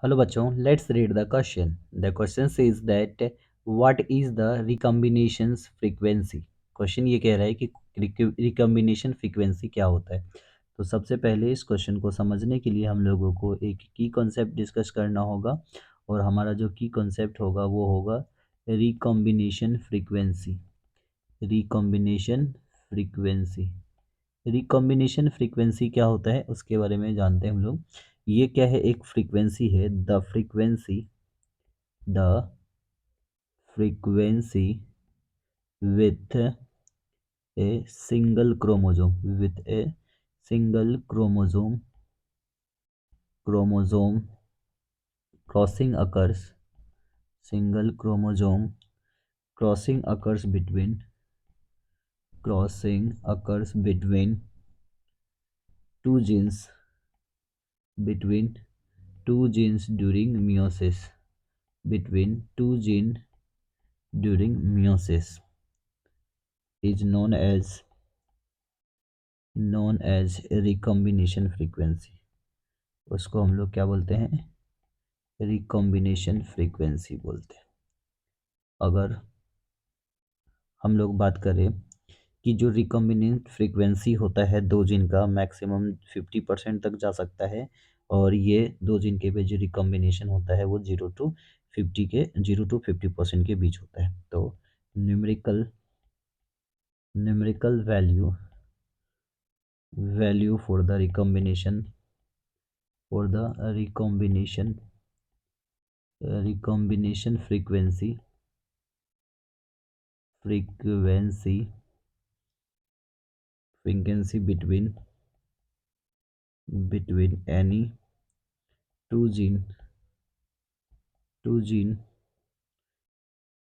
Hello बच्चों, let's read the question. The question says that what is the recombination frequency. Question ये कह रहा है कि रिकॉम्बिनेशन फ्रीक्वेंसी क्या होता है। तो सबसे पहले इस क्वेश्चन को समझने के लिए हम लोगों को एक की कॉन्सेप्ट डिस्कस करना होगा, और हमारा जो की कॉन्सेप्ट होगा वो होगा recombination frequency. Recombination frequency recombination frequency क्या होता है उसके बारे में जानते हैं हम लोग। ये क्या है, एक फ्रीक्वेंसी है। The frequency with a single chromosome crossing occurs single chromosome crossing occurs between two genes between two genes during meiosis is known as recombination frequency। उसको हम लोग क्या बोलते हैं? रिकॉम्बिनेशन फ्रीक्वेंसी बोलते हैं। अगर हम लोग बात करें कि जो रिकॉम्बिनेंट फ्रीक्वेंसी होता है दो जिन का, मैक्सिमम 50% तक जा सकता है, और ये दो जिन के बीच जो रिकॉम्बिनेशन होता है वो 0 to 50% के बीच होता है। तो numerical value for the recombination frequency between any two gene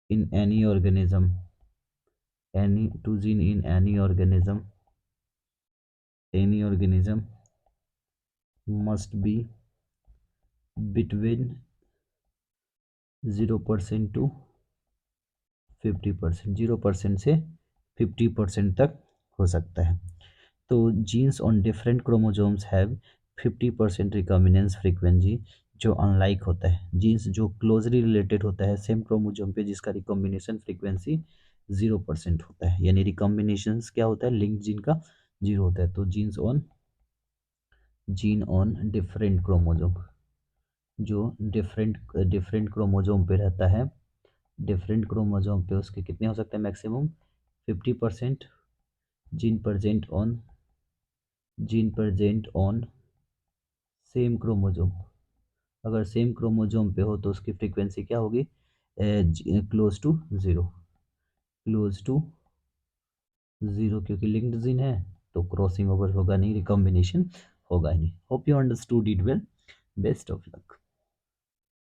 in any organism must be between 0% to 50%, 0% से 50% तक हो सकता है। तो genes on different chromosomes have 50% recombinants frequency, जो अनलाइक होता है। जीन्स जो क्लोजली रिलेटेड होता है सेम क्रोमोजोम पे, जिसका रिकॉम्बिनेशन फ्रीक्वेंसी 0% होता है, यानी रिकॉम्बिनेशन क्या होता है, लिंक जीन का 0 होता है। तो जीन ऑन डिफरेंट क्रोमोजोम, जो डिफरेंट क्रोमोजोम पे रहता है, डिफरेंट क्रोमोजोम पे उसके कितने हो सकते हैं, maximum 50%। Gene present on same chromosome, अगर सेम क्रोमोजोम पे हो तो उसकी फ्रीक्वेंसी क्या होगी, क्लोज टू ज़ीरो, क्योंकि लिंक्ड जीन है तो क्रॉसिंग ओवर होगा नहीं, रिकॉम्बिनेशन होगा ही नहीं। Hope you understood it well. Best of luck.